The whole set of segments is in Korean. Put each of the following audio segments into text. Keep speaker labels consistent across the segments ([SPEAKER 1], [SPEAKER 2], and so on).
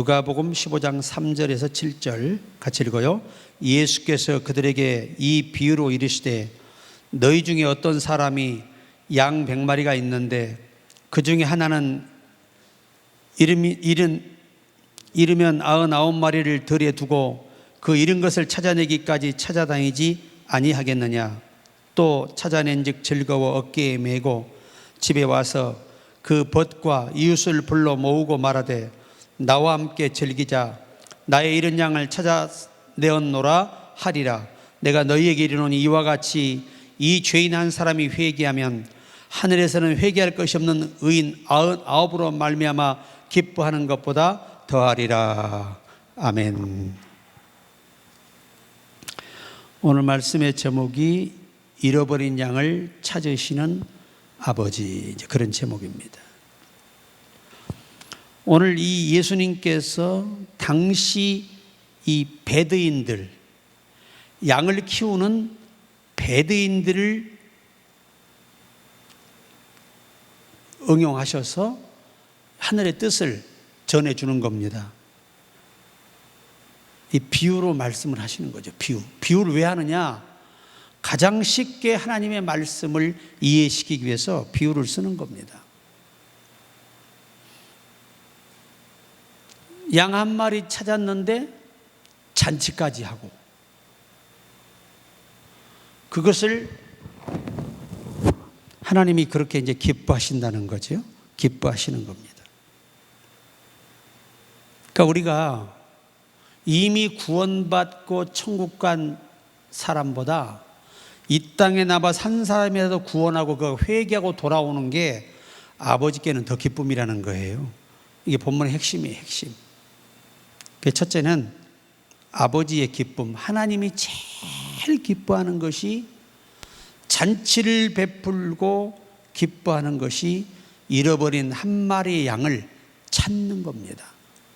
[SPEAKER 1] 누가복음 15장 3절에서 7절 같이 읽어요. 예수께서 그들에게 이 비유로 이르시되 너희 중에 어떤 사람이 양 100마리가 있는데 그 중에 하나는 잃으면 99마리를 들에 두고 그 잃은 것을 찾아내기까지 찾아다니지 아니하겠느냐. 또 찾아낸즉 즐거워 어깨에 메고 집에 와서 그 벗과 이웃을 불러 모으고 말하되 나와 함께 즐기자. 나의 잃은 양을 찾아내었노라 하리라. 내가 너희에게 이르노니 이와 같이 이 죄인 한 사람이 회개하면 하늘에서는 회개할 것이 없는 의인 99으로 말미암아 기뻐하는 것보다 더하리라. 아멘. 오늘 말씀의 제목이 잃어버린 양을 찾으시는 아버지, 그런 제목입니다. 오늘 이 예수님께서 당시 이 베드인들, 양을 키우는 베드인들을 응용하셔서 하늘의 뜻을 전해주는 겁니다. 이 비유로 말씀을 하시는 거죠. 비유를 왜 하느냐? 가장 쉽게 하나님의 말씀을 이해시키기 위해서 비유를 쓰는 겁니다. 양 한 마리 찾았는데 잔치까지 하고 그것을 하나님이 그렇게 이제 기뻐하신다는 거죠. 기뻐하시는 겁니다. 그러니까 우리가 이미 구원받고 천국 간 사람보다 이 땅에 남아 산 사람이라도 구원하고 그 회개하고 돌아오는 게 아버지께는 더 기쁨이라는 거예요. 이게 본문의 핵심이에요, 핵심. 첫째는 아버지의 기쁨, 하나님이 제일 기뻐하는 것이 잔치를 베풀고 기뻐하는 것이 잃어버린 한 마리의 양을 찾는 겁니다.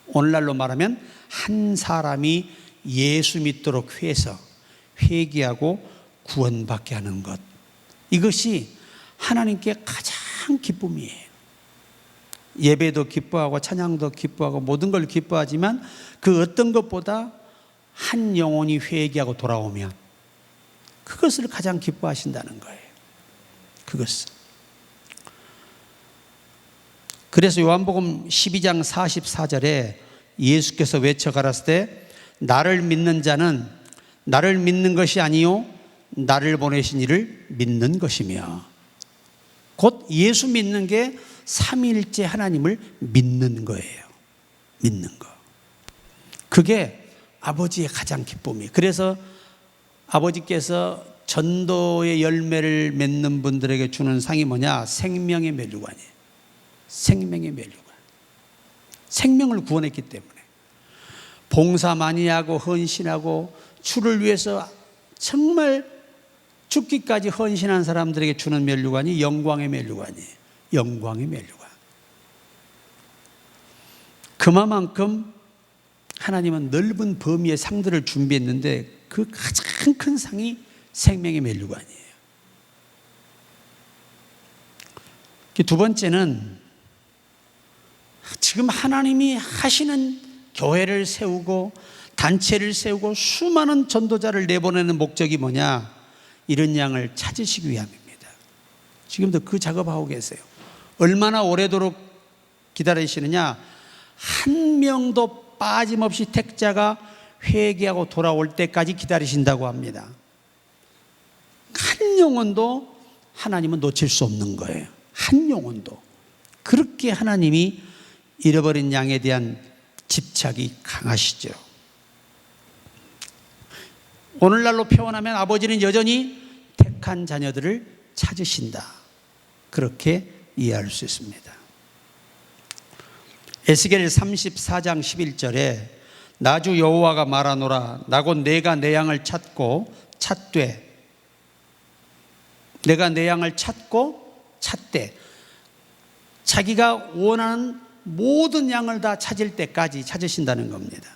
[SPEAKER 1] 오늘날로 말하면 한 사람이 예수 믿도록 해서 회개하고 구원받게 하는 것, 이것이 하나님께 가장 기쁨이에요. 예배도 기뻐하고 찬양도 기뻐하고 모든 걸 기뻐하지만 그 어떤 것보다 한 영혼이 회개하고 돌아오면 그것을 가장 기뻐하신다는 거예요. 그것을. 그래서 요한복음 12장 44절에 예수께서 외쳐 가라사대 때 나를 믿는 자는 나를 믿는 것이 아니요 나를 보내신 이를 믿는 것이며, 곧 예수 믿는 게 삼위일체 하나님을 믿는 거예요. 믿는 거. 그게 아버지의 가장 기쁨이에요. 그래서 아버지께서 전도의 열매를 맺는 분들에게 주는 상이 뭐냐? 생명의 면류관이에요. 생명의 면류관. 생명을 구원했기 때문에 봉사 많이 하고 헌신하고 주를 위해서 정말 죽기까지 헌신한 사람들에게 주는 면류관이 영광의 면류관이에요. 영광의 면류관. 그만큼 하나님은 넓은 범위의 상들을 준비했는데 그 가장 큰 상이 생명의 면류관이에요. 두 번째는 지금 하나님이 하시는 교회를 세우고 단체를 세우고 수많은 전도자를 내보내는 목적이 뭐냐? 이런 양을 찾으시기 위함입니다. 지금도 그 작업하고 계세요. 얼마나 오래도록 기다리시느냐? 한 명도 빠짐없이 택자가 회개하고 돌아올 때까지 기다리신다고 합니다. 한 영혼도 하나님은 놓칠 수 없는 거예요. 한 영혼도. 그렇게 하나님이 잃어버린 양에 대한 집착이 강하시죠. 오늘날로 표현하면 아버지는 여전히 택한 자녀들을 찾으신다. 그렇게 이해할 수 있습니다. 에스겔 34장 11절에 나주 여호와가 말하노라 나곧 내가 내 양을 찾고 찾되 내가 내 양을 찾고 찾되 자기가 원하는 모든 양을 다 찾을 때까지 찾으신다는 겁니다.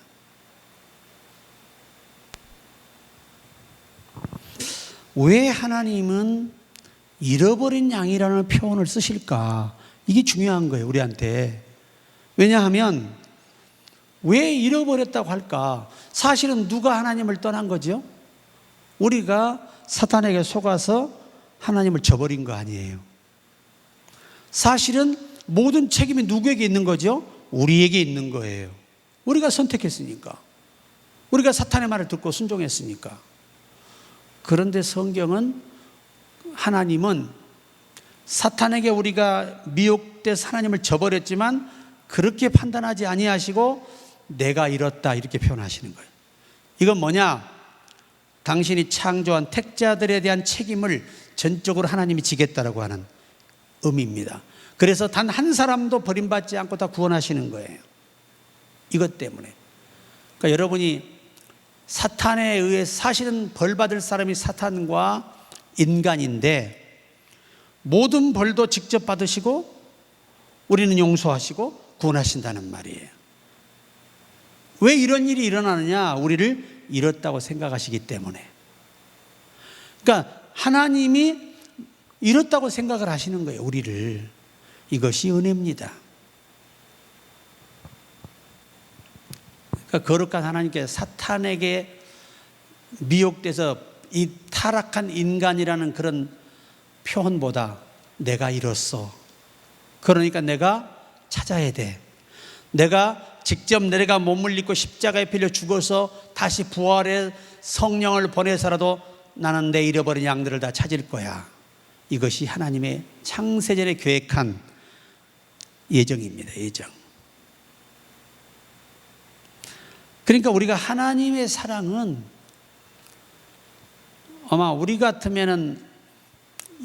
[SPEAKER 1] 왜 하나님은 잃어버린 양이라는 표현을 쓰실까? 이게 중요한 거예요, 우리한테. 왜냐하면 왜 잃어버렸다고 할까? 사실은 누가 하나님을 떠난 거죠? 우리가 사탄에게 속아서 하나님을 저버린 거 아니에요. 사실은 모든 책임이 누구에게 있는 거죠? 우리에게 있는 거예요. 우리가 선택했으니까. 우리가 사탄의 말을 듣고 순종했으니까. 그런데 성경은, 하나님은 사탄에게 우리가 미혹돼서 하나님을 저버렸지만 그렇게 판단하지 아니하시고 내가 잃었다 이렇게 표현하시는 거예요. 이건 뭐냐? 당신이 창조한 택자들에 대한 책임을 전적으로 하나님이 지겠다라고 하는 의미입니다. 그래서 단 한 사람도 버림받지 않고 다 구원하시는 거예요. 이것 때문에. 그러니까 여러분이 사탄에 의해, 사실은 벌 받을 사람이 사탄과 인간인데 모든 벌도 직접 받으시고 우리는 용서하시고 구원하신다는 말이에요. 왜 이런 일이 일어나느냐? 우리를 잃었다고 생각하시기 때문에. 그러니까 하나님이 잃었다고 생각을 하시는 거예요, 우리를. 이것이 은혜입니다. 그러니까 거룩한 하나님께 사탄에게 미혹돼서 이 타락한 인간이라는 그런 표현보다 내가 잃었어. 그러니까 내가 찾아야 돼. 내가 직접 내가 몸을 입고 십자가에 필려 죽어서 다시 부활의 성령을 보내서라도 나는 내 잃어버린 양들을 다 찾을 거야. 이것이 하나님의 창세전에 계획한 예정입니다. 예정. 그러니까 우리가 하나님의 사랑은, 아마 우리 같으면은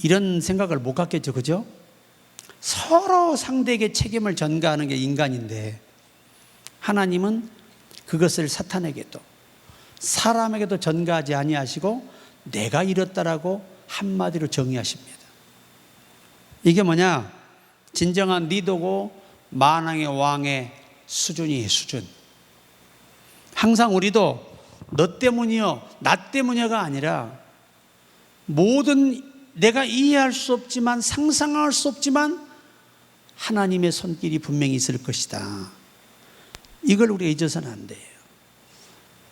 [SPEAKER 1] 이런 생각을 못 갖겠죠, 그죠? 서로 상대에게 책임을 전가하는 게 인간인데 하나님은 그것을 사탄에게도 사람에게도 전가하지 아니하시고 내가 잃었다라고 한마디로 정의하십니다. 이게 뭐냐? 진정한 리더고 만왕의 왕의 수준이에요, 수준. 항상 우리도 너 때문이요, 나 때문이요가 아니라 모든 내가 이해할 수 없지만, 상상할 수 없지만 하나님의 손길이 분명히 있을 것이다. 이걸 우리가 잊어서는 안 돼요.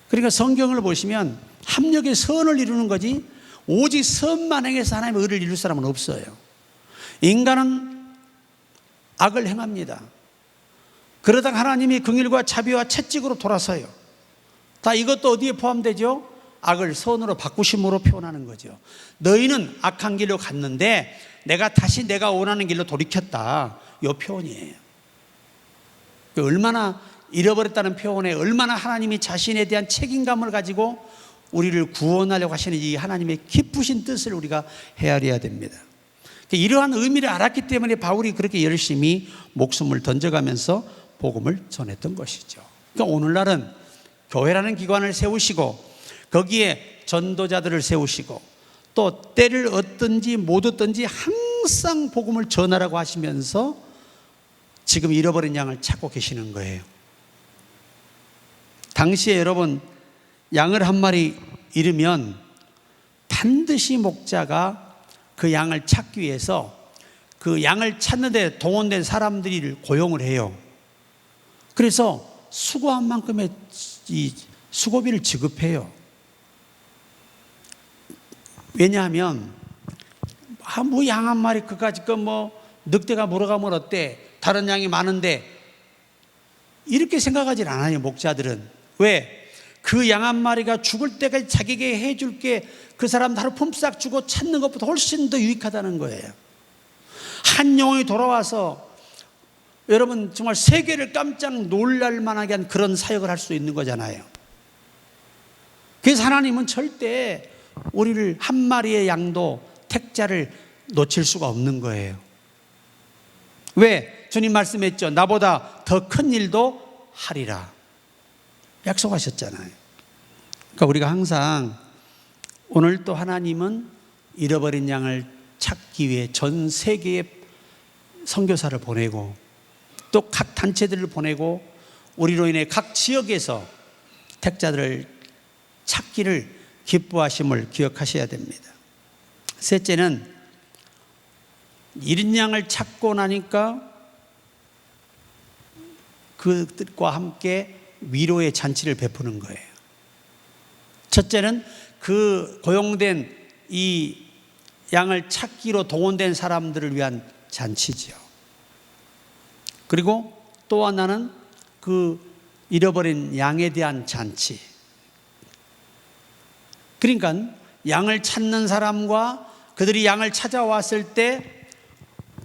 [SPEAKER 1] 그러니까 성경을 보시면 합력의 선을 이루는 거지 오직 선만 행해서 하나님의 의를 이룰 사람은 없어요. 인간은 악을 행합니다. 그러다가 하나님이 긍휼과 자비와 채찍으로 돌아서요. 다 이것도 어디에 포함되죠? 악을 선으로 바꾸심으로 표현하는 거죠. 너희는 악한 길로 갔는데 내가 다시 내가 원하는 길로 돌이켰다. 이 표현이에요. 얼마나 잃어버렸다는 표현에 얼마나 하나님이 자신에 대한 책임감을 가지고 우리를 구원하려고 하시는 이 하나님의 깊으신 뜻을 우리가 헤아려야 됩니다. 이러한 의미를 알았기 때문에 바울이 그렇게 열심히 목숨을 던져가면서 복음을 전했던 것이죠. 그러니까 오늘날은 교회라는 기관을 세우시고 거기에 전도자들을 세우시고 또 때를 얻든지 못 얻든지 항상 복음을 전하라고 하시면서 지금 잃어버린 양을 찾고 계시는 거예요. 당시에 여러분, 양을 한 마리 잃으면 반드시 목자가 그 양을 찾기 위해서 그 양을 찾는 데 동원된 사람들을 고용을 해요. 그래서 수고한 만큼의 이 수고비를 지급해요. 왜냐하면 뭐 양 한 마리 그까짓 거 뭐 늑대가 물어가면 어때? 다른 양이 많은데 이렇게 생각하지 않아요, 목자들은. 왜? 그 양 한 마리가 죽을 때까지 자기에게 해줄 게 그 사람 하루 품삯 주고 찾는 것보다 훨씬 더 유익하다는 거예요. 한 영혼이 돌아와서 여러분 정말 세계를 깜짝 놀랄 만하게 한 그런 사역을 할 수 있는 거잖아요. 그래서 하나님은 절대 우리를 한 마리의 양도 택자를 놓칠 수가 없는 거예요. 왜? 주님 말씀했죠. 나보다 더 큰 일도 하리라. 약속하셨잖아요. 그러니까 우리가 항상 오늘 또 하나님은 잃어버린 양을 찾기 위해 전 세계에 선교사를 보내고 또 각 단체들을 보내고 우리로 인해 각 지역에서 택자들을 찾기를 기뻐하심을 기억하셔야 됩니다. 셋째는 잃은 양을 찾고 나니까 그들과 함께 위로의 잔치를 베푸는 거예요. 첫째는 그 고용된 이 양을 찾기로 동원된 사람들을 위한 잔치지요. 그리고 또 하나는 그 잃어버린 양에 대한 잔치. 그러니까 양을 찾는 사람과 그들이 양을 찾아왔을 때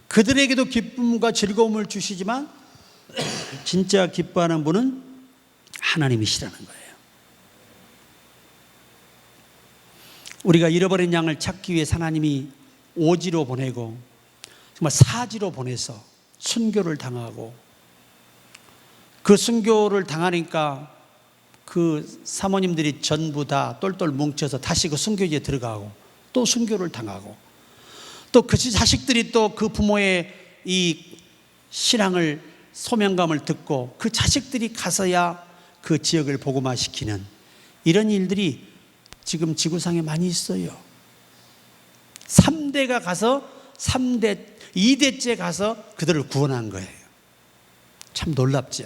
[SPEAKER 1] 그들에게도 기쁨과 즐거움을 주시지만 진짜 기뻐하는 분은 하나님이시라는 거예요. 우리가 잃어버린 양을 찾기 위해 하나님이 오지로 보내고 정말 사지로 보내서 순교를 당하고 그 순교를 당하니까 그 사모님들이 전부 다 똘똘 뭉쳐서 다시 그 순교지에 들어가고 또 순교를 당하고 또 그 자식들이 또 그 부모의 이 신앙을 소명감을 듣고 그 자식들이 가서야 그 지역을 복음화시키는 이런 일들이 지금 지구상에 많이 있어요. 3대가 가서 2대째 가서 그들을 구원한 거예요. 참 놀랍죠.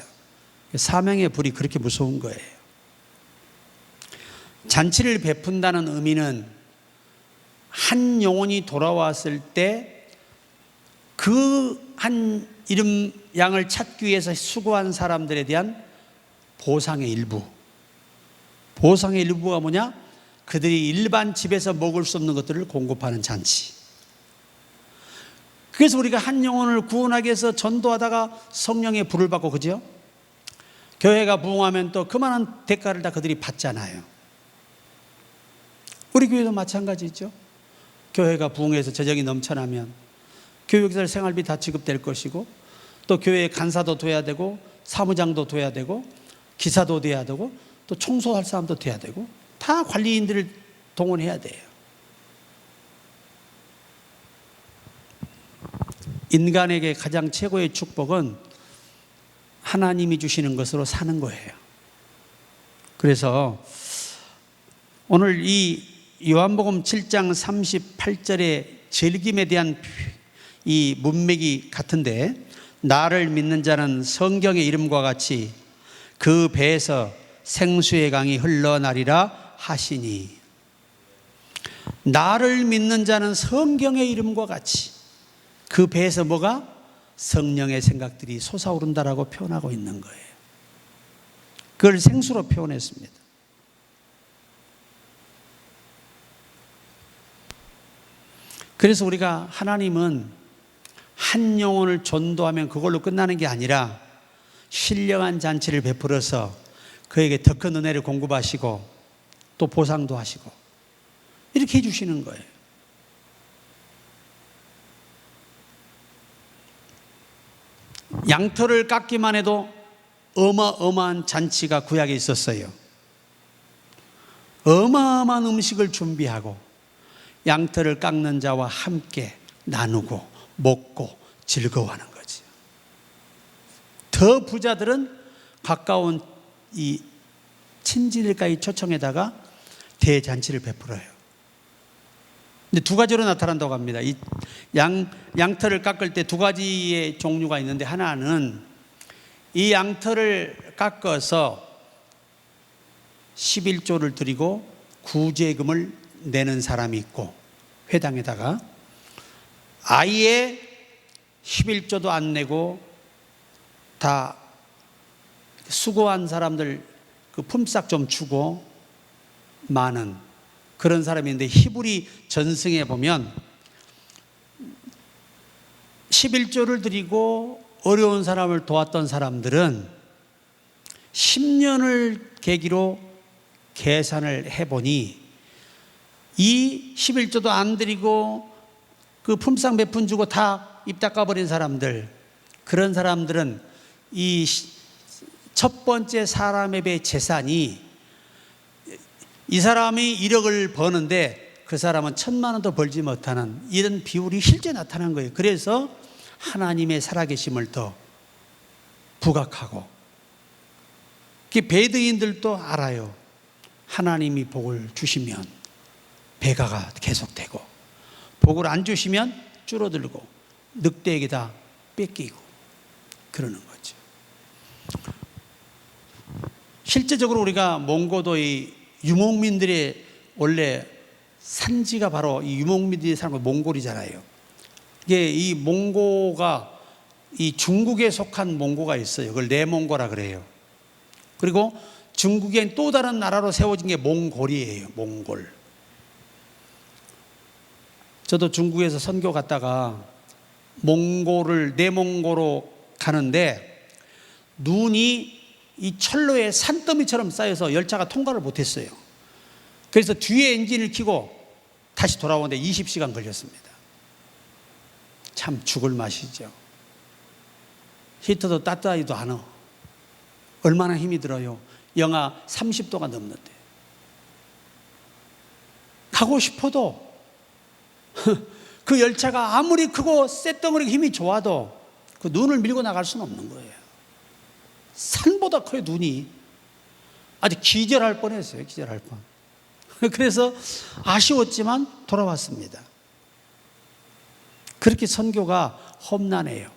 [SPEAKER 1] 사명의 불이 그렇게 무서운 거예요. 잔치를 베푼다는 의미는 한 영혼이 돌아왔을 때 그 한 이름 양을 찾기 위해서 수고한 사람들에 대한 보상의 일부. 보상의 일부가 뭐냐? 그들이 일반 집에서 먹을 수 없는 것들을 공급하는 잔치. 그래서 우리가 한 영혼을 구원하기 위해서 전도하다가 성령의 불을 받고, 그죠? 교회가 부흥하면 또 그만한 대가를 다 그들이 받잖아요. 우리 교회도 마찬가지죠. 교회가 부흥해서 재정이 넘쳐나면 교육시설 생활비 다 지급될 것이고 또 교회에 간사도 둬야 되고 사무장도 둬야 되고 기사도 돼야 되고 또 청소할 사람도 돼야 되고 다 관리인들을 동원해야 돼요. 인간에게 가장 최고의 축복은 하나님이 주시는 것으로 사는 거예요. 그래서 오늘 이 요한복음 7장 38절의 즐김에 대한 이 문맥이 같은데, 나를 믿는 자는 성경의 이름과 같이 그 배에서 생수의 강이 흘러나리라 하시니, 나를 믿는 자는 성경의 이름과 같이 그 배에서 뭐가? 성령의 생각들이 솟아오른다라고 표현하고 있는 거예요. 그걸 생수로 표현했습니다. 그래서 우리가 하나님은 한 영혼을 전도하면 그걸로 끝나는 게 아니라 신령한 잔치를 베풀어서 그에게 더 큰 은혜를 공급하시고 또 보상도 하시고 이렇게 해주시는 거예요. 양털을 깎기만 해도 어마어마한 잔치가 구약에 있었어요. 어마어마한 음식을 준비하고 양털을 깎는 자와 함께 나누고 먹고 즐거워하는 거지. 더 부자들은 가까운 이 친지들까지 초청에다가 대잔치를 베풀어요. 근데 두 가지로 나타난다고 합니다. 이 양털을 깎을 때 두 가지의 종류가 있는데, 하나는 이 양털을 깎아서 11조를 드리고 구제금을 내는 사람이 있고, 회당에다가 아예 11조도 안 내고 다 수고한 사람들 그 품삯 좀 주고 많은 그런 사람이 있는데, 히브리 전승에 보면 11조를 드리고 어려운 사람을 도왔던 사람들은 10년을 계기로 계산을 해보니 이 11조도 안 드리고 그 품삯 몇 푼 주고 다 입 닦아버린 사람들, 그런 사람들은 이 첫 번째 사람의 배 재산이, 이 사람이 1억을 버는데 그 사람은 1,000만 원도 벌지 못하는 이런 비율이 실제 나타난 거예요. 그래서 하나님의 살아계심을 더 부각하고, 그 베드인들도 알아요. 하나님이 복을 주시면 배가가 계속되고, 복을 안 주시면 줄어들고 늑대에게 다 뺏기고 그러는 거죠. 실제적으로 우리가 몽고도의 유목민들의 원래 산지가 바로 이 유목민들이 사는 곳 몽골이잖아요. 이게 이 몽고가 이 중국에 속한 몽고가 있어요. 그걸 내몽고라 그래요. 그리고 중국엔 또 다른 나라로 세워진 게 몽골이에요. 몽골. 저도 중국에서 선교 갔다가 몽골을 내몽고로 가는데 눈이 이 철로에 산더미처럼 쌓여서 열차가 통과를 못했어요. 그래서 뒤에 엔진을 켜고 다시 돌아오는데 20시간 걸렸습니다. 참 죽을 맛이죠. 히터도 따뜻하지도 않아. 얼마나 힘이 들어요. 영하 30도가 넘는데. 가고 싶어도 그 열차가 아무리 크고 쇳덩어리 힘이 좋아도 그 눈을 밀고 나갈 수는 없는 거예요. 산보다 커요, 눈이. 아주 기절할 뻔했어요. 기절할 뻔. 그래서 아쉬웠지만 돌아왔습니다. 그렇게 선교가 험난해요.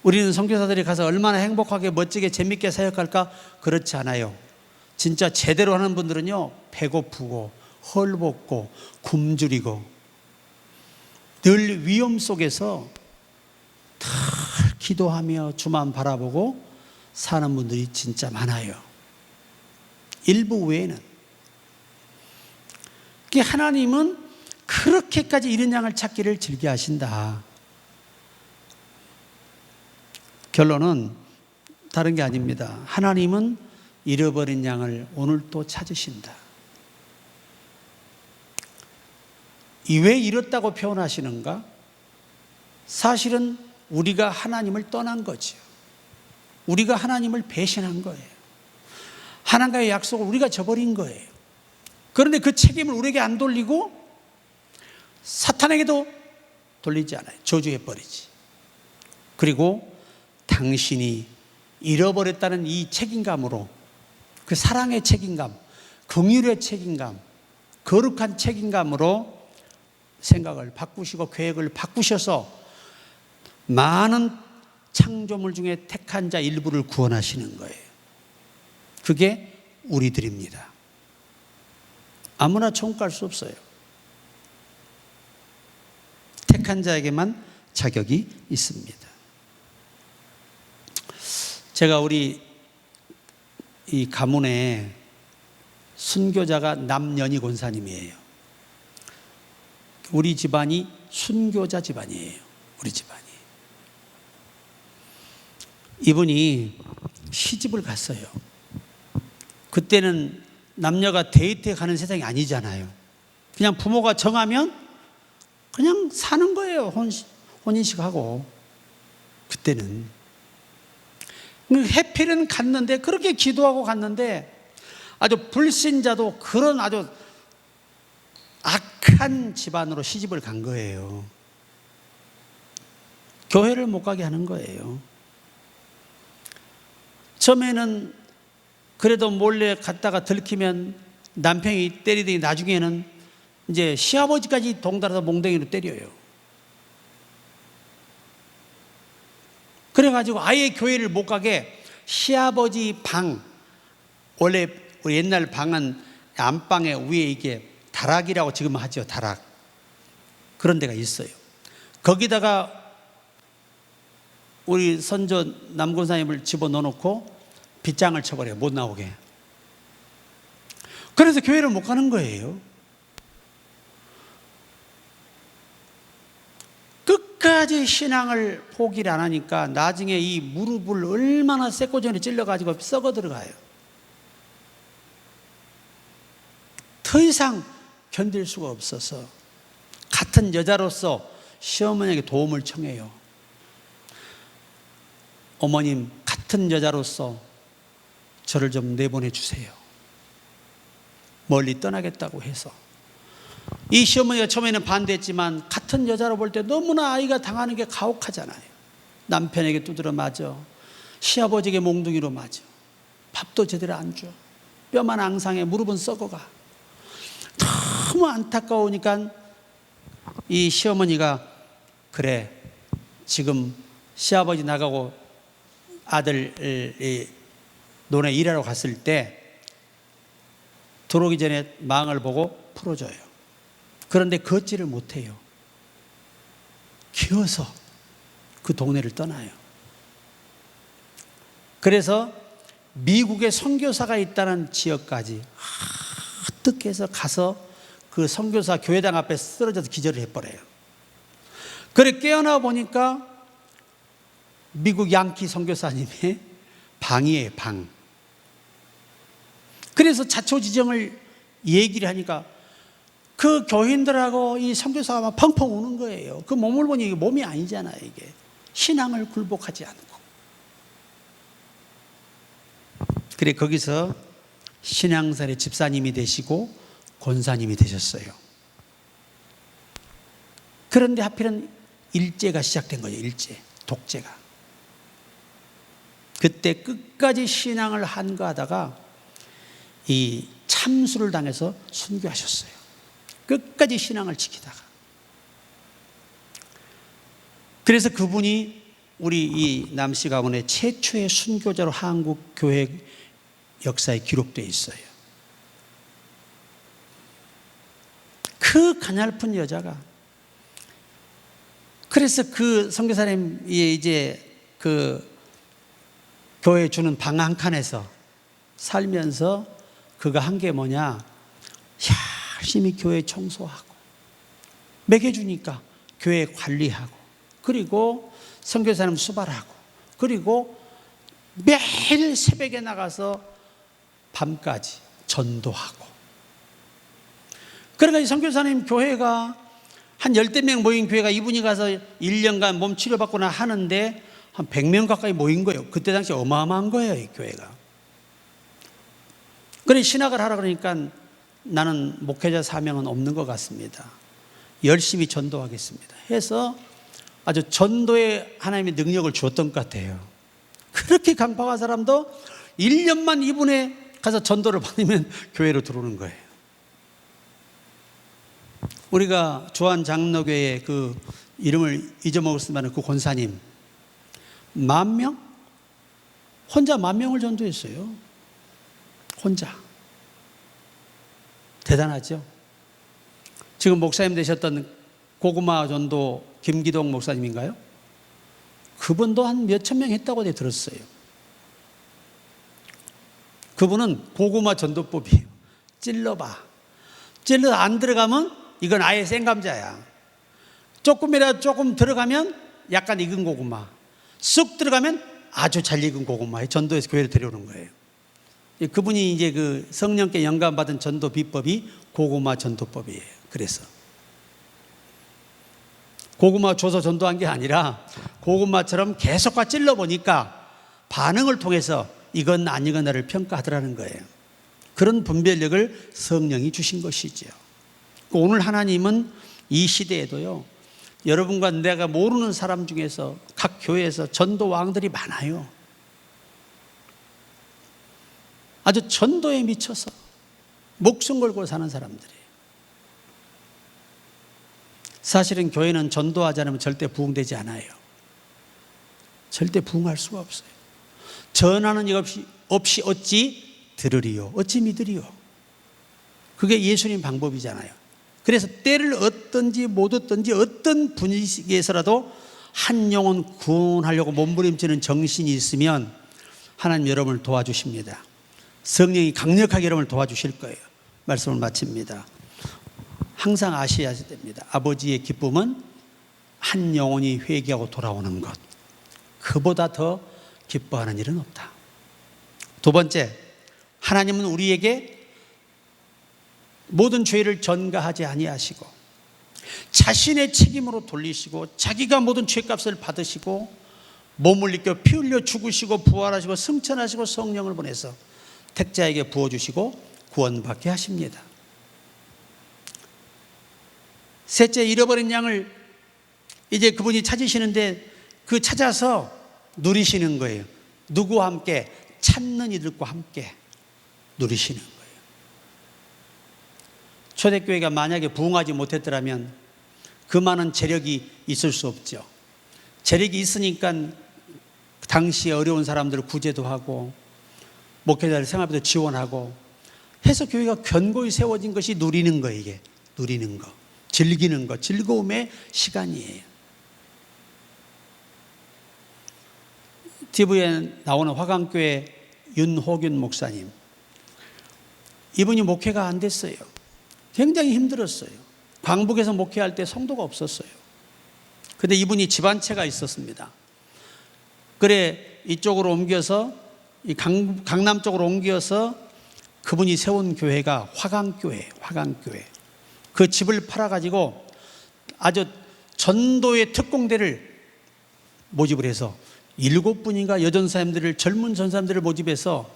[SPEAKER 1] 우리는 선교사들이 가서 얼마나 행복하게 멋지게 재밌게 사역할까? 그렇지 않아요. 진짜 제대로 하는 분들은요, 배고프고 헐벗고 굶주리고 늘 위험 속에서 다 기도하며 주만 바라보고 사는 분들이 진짜 많아요. 일부 외에는. 하나님은 그렇게까지 이른 양을 찾기를 즐겨 하신다. 결론은 다른 게 아닙니다. 하나님은 잃어버린 양을 오늘 또 찾으신다. 왜 잃었다고 표현하시는가? 사실은 우리가 하나님을 떠난 거죠. 우리가 하나님을 배신한 거예요. 하나님과의 약속을 우리가 저버린 거예요. 그런데 그 책임을 우리에게 안 돌리고 사탄에게도 돌리지 않아요. 저주해버리지. 그리고 당신이 잃어버렸다는 이 책임감으로, 그 사랑의 책임감, 긍휼의 책임감, 거룩한 책임감으로 생각을 바꾸시고 계획을 바꾸셔서 많은 창조물 중에 택한 자 일부를 구원하시는 거예요. 그게 우리들입니다. 아무나 천국 갈 수 없어요. 택한 자에게만 자격이 있습니다. 제가 우리 이 가문에 순교자가 남연희 권사님이에요. 우리 집안이 순교자 집안이에요. 우리 집안이. 이분이 시집을 갔어요. 그때는 남녀가 데이트에 가는 세상이 아니잖아요. 그냥 부모가 정하면 그냥 사는 거예요. 혼인식하고. 그때는. 해필은 갔는데, 그렇게 기도하고 갔는데 아주 불신자도 그런 아주 악한 집안으로 시집을 간 거예요. 교회를 못 가게 하는 거예요. 처음에는 그래도 몰래 갔다가 들키면 남편이 때리더니 나중에는 이제 시아버지까지 동달아서 몽둥이로 때려요. 그래가지고 아예 교회를 못 가게 시아버지 방, 원래 우리 옛날 방은 안방에 위에 이게 다락이라고 지금 하죠. 다락. 그런 데가 있어요. 거기다가 우리 선조 남권사님을 집어넣어놓고 빗장을 쳐버려요. 못 나오게. 그래서 교회를 못 가는 거예요. 끝까지 신앙을 포기를 안 하니까 나중에 이 무릎을 얼마나 쇠꼬전에 찔러가지고 썩어 들어가요. 더 이상 견딜 수가 없어서 같은 여자로서 시어머니에게 도움을 청해요. 어머님, 같은 여자로서 저를 좀 내보내 주세요. 멀리 떠나겠다고 해서. 이 시어머니가 처음에는 반대했지만 같은 여자로 볼 때 너무나 아이가 당하는 게 가혹하잖아요. 남편에게 두드려 맞아, 시아버지에게 몽둥이로 맞아, 밥도 제대로 안 줘, 뼈만 앙상해, 무릎은 썩어가. 너무 안타까우니까 이 시어머니가, 그래, 지금 시아버지 나가고 아들 논에 일하러 갔을 때 들어오기 전에 망을 보고 풀어줘요. 그런데 걷지를 못해요. 기어서 그 동네를 떠나요. 그래서 미국에 선교사가 있다는 지역까지 뜩해서 가서 그 선교사 교회당 앞에 쓰러져서 기절을 해버려요. 그래 깨어나 보니까 미국 양키 선교사님의 방이에요, 방. 그래서 자초지정을 얘기를 하니까 그 교인들하고 이 선교사가 막 펑펑 우는 거예요. 그 몸을 보니 이게 몸이 아니잖아요, 이게. 신앙을 굴복하지 않고. 그래 거기서 신앙사의 집사님이 되시고 권사님이 되셨어요. 그런데 하필은 일제가 시작된 거예요. 일제, 독재가. 그때 끝까지 신앙을 한거하다가 이 참수를 당해서 순교하셨어요. 끝까지 신앙을 지키다가. 그래서 그분이 우리 이 남씨 가문의 최초의 순교자로 한국 교회 역사에 기록되어 있어요. 그 가냘픈 여자가. 그래서 그 선교사님이 이제 그 교회에 주는 방 한 칸에서 살면서 그가 한 게 뭐냐, 열심히 교회 청소하고 먹여주니까 교회 관리하고 그리고 선교사님 수발하고 그리고 매일 새벽에 나가서 밤까지 전도하고. 그러니까 이 선교사님 교회가 한 10명 모인 교회가 이분이 가서 1년간 몸 치료받거나 하는데 한 100명 가까이 모인 거예요. 그때 당시 어마어마한 거예요, 이 교회가. 그래 신학을 하라 그러니까 나는 목회자 사명은 없는 것 같습니다. 열심히 전도하겠습니다 해서 아주 전도에 하나님의 능력을 주었던 것 같아요. 그렇게 강박한 사람도 1년만 이분에 가서 전도를 받으면 교회로 들어오는 거예요. 우리가 주한 장로교회 그 이름을 잊어먹었으면 그 권사님 10,000명? 혼자 10,000명을 전도했어요. 혼자. 대단하죠. 지금 목사님 되셨던 고구마 전도 김기동 목사님인가요? 그분도 한 몇천 명 했다고 내가 들었어요. 그분은 고구마 전도법이에요. 찔러봐. 찔러서 안 들어가면 이건 아예 생감자야. 조금이라도 조금 들어가면 약간 익은 고구마. 쑥 들어가면 아주 잘 익은 고구마. 전도에서 교회를 데려오는 거예요. 그분이 이제 그 성령께 영감받은 전도 비법이 고구마 전도법이에요. 그래서 고구마 줘서 전도한 게 아니라 고구마처럼 계속 찔러 보니까 반응을 통해서 이건 아니거나를 평가하더라는 거예요. 그런 분별력을 성령이 주신 것이죠. 오늘 하나님은 이 시대에도요, 여러분과 내가 모르는 사람 중에서 각 교회에서 전도 왕들이 많아요. 아주 전도에 미쳐서 목숨 걸고 사는 사람들이에요. 사실은 교회는 전도하지 않으면 절대 부흥되지 않아요. 절대 부흥할 수가 없어요. 전하는 일 없이 어찌 들으리요, 어찌 믿으리요. 그게 예수님 방법이잖아요. 그래서 때를 얻든지 못 얻든지 어떤 분위기에서라도 한 영혼 구원하려고 몸부림치는 정신이 있으면 하나님 여러분을 도와주십니다. 성령이 강력하게 여러분을 도와주실 거예요. 말씀을 마칩니다. 항상 아셔야 됩니다. 아버지의 기쁨은 한 영혼이 회개하고 돌아오는 것, 그보다 더 기뻐하는 일은 없다. 두 번째, 하나님은 우리에게 모든 죄를 전가하지 아니하시고 자신의 책임으로 돌리시고 자기가 모든 죄값을 받으시고 몸을 입겨 피 흘려 죽으시고 부활하시고 승천하시고 성령을 보내서 택자에게 부어주시고 구원받게 하십니다. 셋째, 잃어버린 양을 이제 그분이 찾으시는데 그 찾아서 누리시는 거예요. 누구와 함께? 찾는 이들과 함께 누리시는 거예요. 초대교회가 만약에 부흥하지 못했더라면 그 많은 재력이 있을 수 없죠. 재력이 있으니까 당시에 어려운 사람들을 구제도 하고 목회자들 생활비도 지원하고 해서 교회가 견고히 세워진 것이 누리는 거, 이게 누리는 거, 즐기는 거, 즐거움의 시간이에요. TV에 나오는 화강교회 윤호균 목사님, 이분이 목회가 안 됐어요. 굉장히 힘들었어요. 광복에서 목회할 때 성도가 없었어요. 근데 이분이 집안채가 있었습니다. 그래 이쪽으로 옮겨서 강남 쪽으로 옮겨서 그분이 세운 교회가 화강교회. 그 집을 팔아가지고 아주 전도의 특공대를 모집을 해서 7분인가 여전사님들을, 젊은 전사님들을 모집해서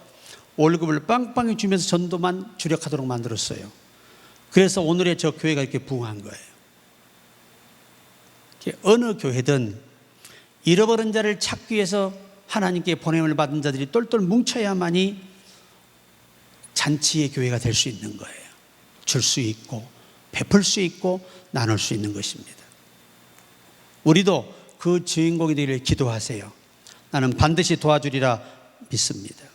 [SPEAKER 1] 월급을 빵빵히 주면서 전도만 주력하도록 만들었어요. 그래서 오늘의 저 교회가 이렇게 부흥한 거예요. 어느 교회든 잃어버린 자를 찾기 위해서 하나님께 보냄을 받은 자들이 똘똘 뭉쳐야만이 잔치의 교회가 될 수 있는 거예요. 줄 수 있고 베풀 수 있고 나눌 수 있는 것입니다. 우리도 그 주인공이 되기를 기도하세요. 나는 반드시 도와주리라 믿습니다.